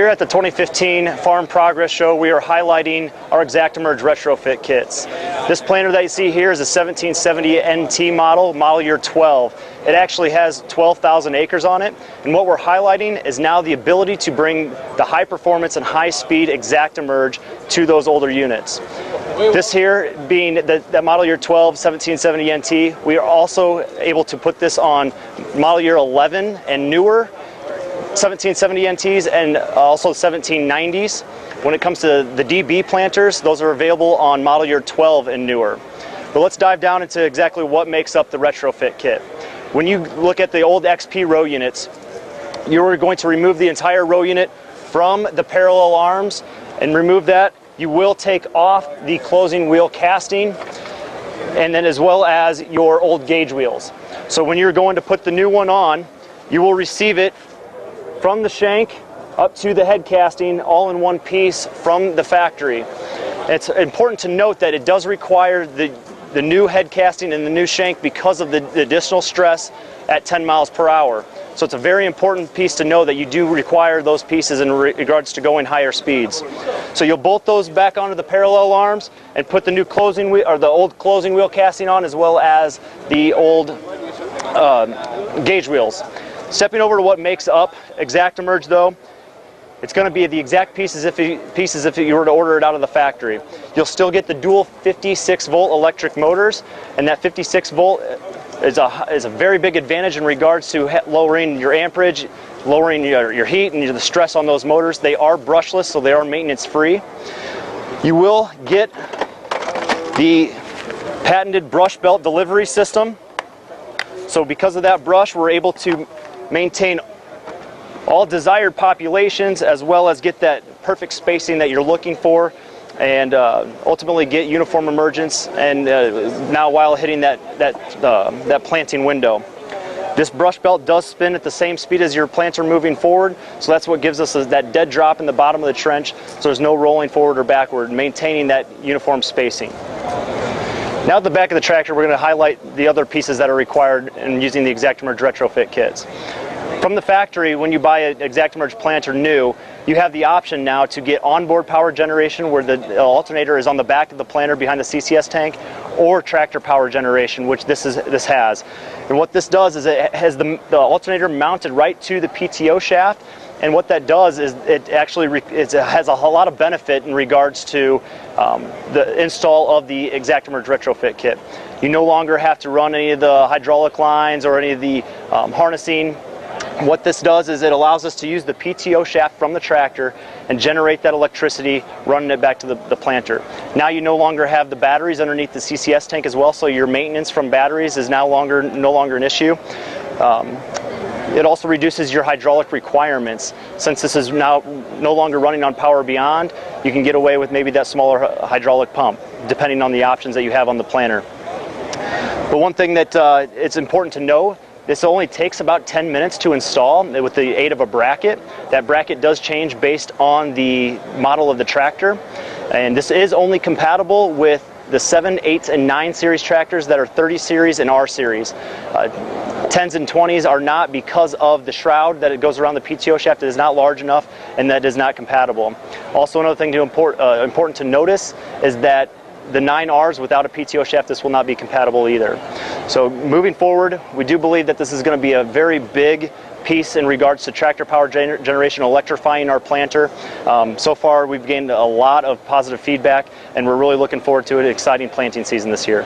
Here at the 2015 Farm Progress Show, we are highlighting our ExactEmerge retrofit kits. This planter that you see here is a 1770 NT model year 12. It actually has 12,000 acres on it, and what we're highlighting is now the ability to bring the high performance and high speed ExactEmerge to those older units. This here being the model year 12 1770 NT, we are also able to put this on model year 11 and newer 1770 NTs and also 1790s. When it comes to the DB planters, those are available on model year 12 and newer. But let's dive down into exactly what makes up the retrofit kit. When you look at the old XP row units, you're going to remove the entire row unit from the parallel arms, and remove that. You will take off the closing wheel casting, and then as well as your old gauge wheels. So when you're going to put the new one on, you will receive it from the shank up to the head casting all in one piece from the factory. It's important to note that it does require the new head casting and the new shank because of the additional stress at 10 miles per hour. So it's a very important piece to know that you do require those pieces in regards to going higher speeds. So you'll bolt those back onto the parallel arms and put the new closing wheel, or the old closing wheel casting on, as well as the old gauge wheels. Stepping over to what makes up ExactEmerge though, it's going to be the exact pieces if you were to order it out of the factory. You'll still get the dual 56 volt electric motors, and that 56 volt is a very big advantage in regards to lowering your amperage, lowering your heat and the stress on those motors. They are brushless, so they are maintenance free. You will get the patented brush belt delivery system. So because of that brush, we're able to maintain all desired populations, as well as get that perfect spacing that you're looking for, and ultimately get uniform emergence, and now while hitting that planting window. This brush belt does spin at the same speed as your planter moving forward, so that's what gives us that dead drop in the bottom of the trench, so there's no rolling forward or backward, maintaining that uniform spacing. Now at the back of the tractor, we're going to highlight the other pieces that are required in using the ExactEmerge retrofit kits. From the factory, when you buy an ExactEmerge planter new, you have the option now to get onboard power generation, where the alternator is on the back of the planter behind the CCS tank, or tractor power generation, which this has. And what this does is it has the alternator mounted right to the PTO shaft, and what that does is it actually has a lot of benefit in regards to the install of the ExactEmerge retrofit kit. You no longer have to run any of the hydraulic lines or any of the harnessing. What this does is it allows us to use the PTO shaft from the tractor and generate that electricity, running it back to the planter. Now you no longer have the batteries underneath the CCS tank as well, so your maintenance from batteries is no longer an issue. It also reduces your hydraulic requirements. Since this is now no longer running on Power Beyond, you can get away with maybe that smaller hydraulic pump, depending on the options that you have on the planter. But one thing that it's important to know, this only takes about 10 minutes to install with the aid of a bracket. That bracket does change based on the model of the tractor, and this is only compatible with the 7, 8, and 9 series tractors that are 30 series and R series. 10s and 20s are not, because of the shroud that it goes around the PTO shaft. It is not large enough, and that is not compatible. Also, another thing important to notice is that the 9Rs without a PTO shaft, this will not be compatible either. So moving forward, we do believe that this is going to be a very big piece in regards to tractor power generation, electrifying our planter. So far we've gained a lot of positive feedback, and we're really looking forward to an exciting planting season this year.